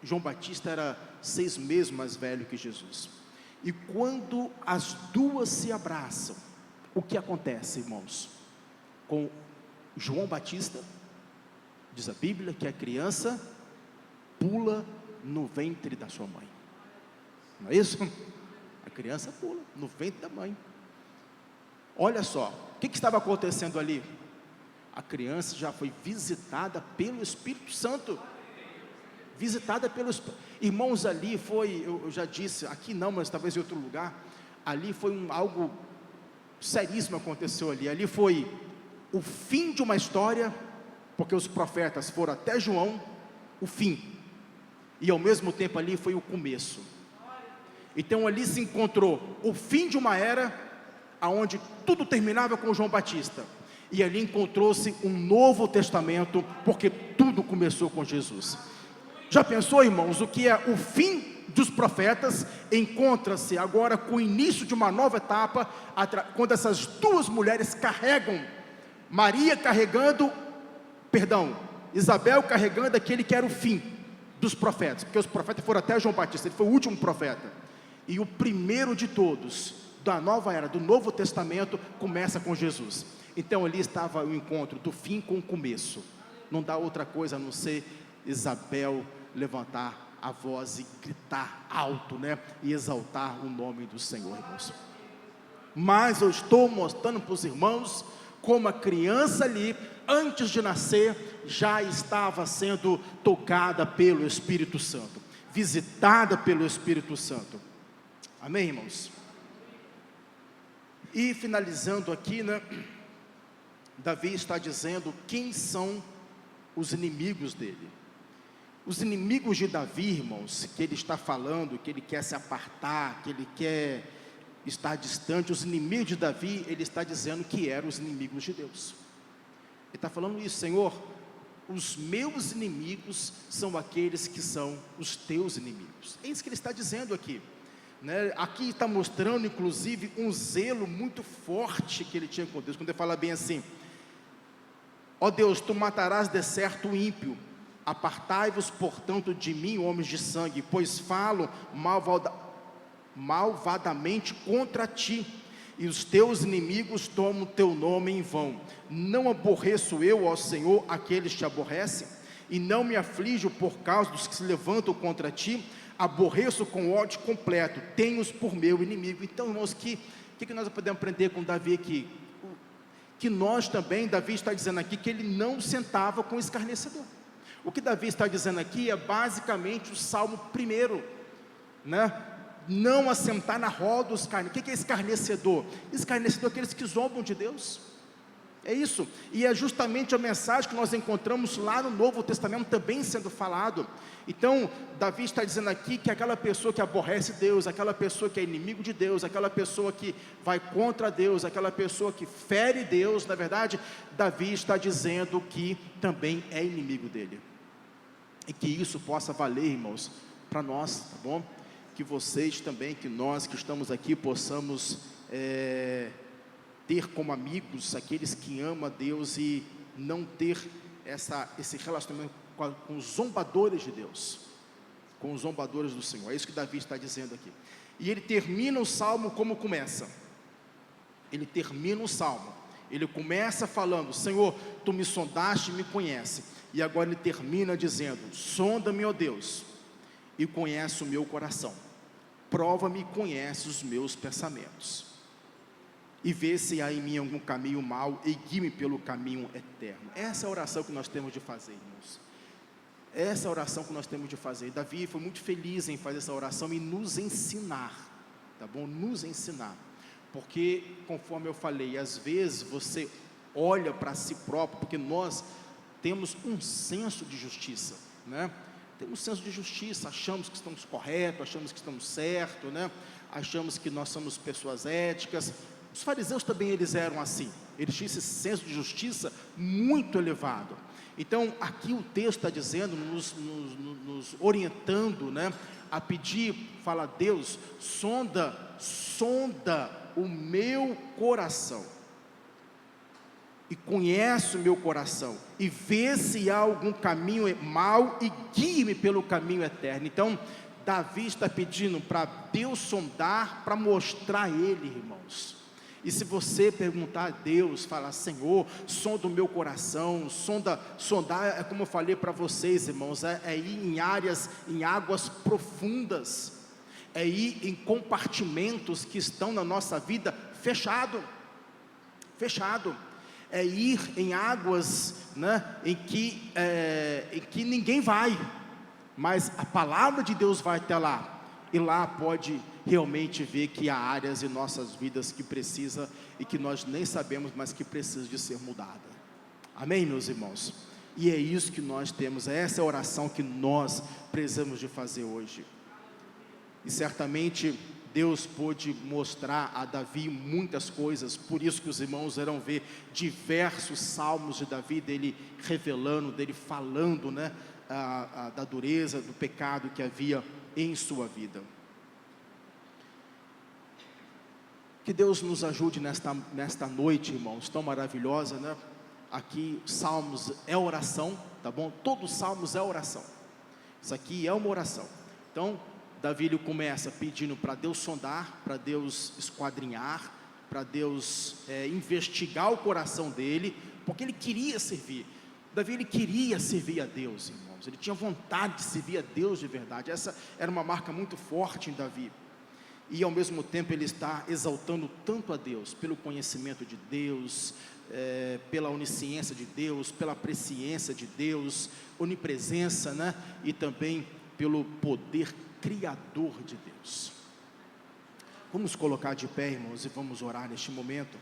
João Batista era 6 meses mais velho que Jesus, e quando as duas se abraçam, o que acontece, irmãos? Com João Batista, diz a Bíblia, que a criança pula no ventre da sua mãe, não é isso? A criança pula no ventre da mãe. Olha só, o que estava acontecendo ali? A criança já foi visitada pelo Espírito Santo, irmãos, ali foi, eu já disse, aqui não, mas talvez em outro lugar, ali foi algo seríssimo aconteceu ali foi o fim de uma história, porque os profetas foram até João, o fim, e ao mesmo tempo ali foi o começo. Então ali se encontrou o fim de uma era, aonde tudo terminava com João Batista, e ali encontrou-se um novo testamento, porque tudo começou com Jesus. Já pensou, irmãos, o que é o fim dos profetas, encontra-se agora com o início de uma nova etapa, quando essas duas mulheres carregam, Isabel carregando aquele que era o fim dos profetas, porque os profetas foram até João Batista, ele foi o último profeta, e o primeiro de todos, da nova era, do Novo Testamento, começa com Jesus. Então ali estava o encontro do fim com o começo, não dá outra coisa a não ser Isabel levantar a voz e gritar alto, e exaltar o nome do Senhor, irmãos. Mas eu estou mostrando para os irmãos, como a criança ali, antes de nascer, já estava sendo tocada pelo Espírito Santo, visitada pelo Espírito Santo, amém, irmãos? E finalizando aqui, Davi está dizendo quem são os inimigos dele. Os inimigos de Davi, irmãos, que ele está falando, que ele quer se apartar, que ele quer estar distante, os inimigos de Davi, ele está dizendo que eram os inimigos de Deus. Ele está falando isso: Senhor, os meus inimigos são aqueles que são os teus inimigos. É isso que ele está dizendo aqui, Aqui está mostrando, inclusive, um zelo muito forte que ele tinha com Deus, quando ele fala bem assim: ó Deus, tu matarás de certo o ímpio, apartai-vos portanto de mim, homens de sangue, pois falo malvadamente contra ti, e os teus inimigos tomam teu nome em vão. Não aborreço eu, ó Senhor, aqueles que te aborrecem, e não me aflijo por causa dos que se levantam contra ti. Aborreço com ódio completo, tenho-os por meu inimigo. Então, irmãos, que nós podemos aprender com Davi aqui? Que nós também, Davi está dizendo aqui que ele não sentava com escarnecedor. O que Davi está dizendo aqui é basicamente o Salmo 1, não assentar na roda dos escarnecedores. O que é escarnecedor? Escarnecedor é aqueles que zombam de Deus, é isso, e é justamente a mensagem que nós encontramos lá no Novo Testamento também sendo falado. Então, Davi está dizendo aqui que aquela pessoa que aborrece Deus, aquela pessoa que é inimigo de Deus, aquela pessoa que vai contra Deus, aquela pessoa que fere Deus, na verdade, Davi está dizendo que também é inimigo dele, e que isso possa valer, irmãos, para nós, tá bom? Que vocês também, que nós que estamos aqui possamos ter como amigos aqueles que amam a Deus e não ter esse relacionamento com os zombadores de Deus, com os zombadores do Senhor. É isso que Davi está dizendo aqui. E ele termina o salmo como começa. Ele termina o salmo, ele começa falando: Senhor, tu me sondaste e me conhece. E agora ele termina dizendo: sonda-me, ó Deus, e conhece o meu coração, prova-me e conhece os meus pensamentos, e vê se há em mim algum caminho mau, e guie-me pelo caminho eterno. Essa é a oração que nós temos de fazer, irmãos. Essa é a oração que nós temos de fazer. Davi foi muito feliz em fazer essa oração e nos ensinar, tá bom? Nos ensinar, porque conforme eu falei, às vezes você olha para si próprio, porque nós temos um senso de justiça, Temos um senso de justiça, achamos que estamos corretos, achamos que estamos certos, Achamos que nós somos pessoas éticas. Os fariseus também, eles eram assim, eles tinham esse senso de justiça muito elevado. Então, aqui o texto está dizendo, nos orientando, a pedir, fala: Deus, sonda o meu coração. e conhece o meu coração, e vê se há algum caminho mau, e guie-me pelo caminho eterno. Então, Davi está pedindo para Deus sondar, para mostrar a ele, irmãos. E se você perguntar a Deus, falar: Senhor, sonda o meu coração, sondar é como eu falei para vocês, irmãos, é ir em áreas, em águas profundas, é ir em compartimentos que estão na nossa vida fechado, é ir em águas, né, em que ninguém vai, mas a palavra de Deus vai até lá, e lá pode realmente ver que há áreas em nossas vidas que precisa, e que nós nem sabemos, mas que precisa de ser mudada. Amém, meus irmãos? E é isso que nós temos, essa é a oração que nós precisamos de fazer hoje. E certamente Deus pôde mostrar a Davi muitas coisas, por isso que os irmãos irão ver diversos salmos de Davi, dele revelando, dele falando, né, da dureza, do pecado que havia em sua vida. Que Deus nos ajude nesta noite, irmãos, tão maravilhosa, né? Aqui, Salmos é oração, tá bom? Todos os Salmos é oração, isso aqui é uma oração. Então, Davi ele começa pedindo para Deus sondar, para Deus esquadrinhar, para Deus investigar o coração dele, porque ele queria servir. Davi ele queria servir a Deus, irmãos, ele tinha vontade de servir a Deus de verdade. Essa era uma marca muito forte em Davi, e ao mesmo tempo ele está exaltando tanto a Deus, pelo conhecimento de Deus, pela onisciência de Deus, pela presciência de Deus, onipresença, né? E também pelo poder criador de Deus. Vamos colocar de pé, irmãos, e vamos orar neste momento.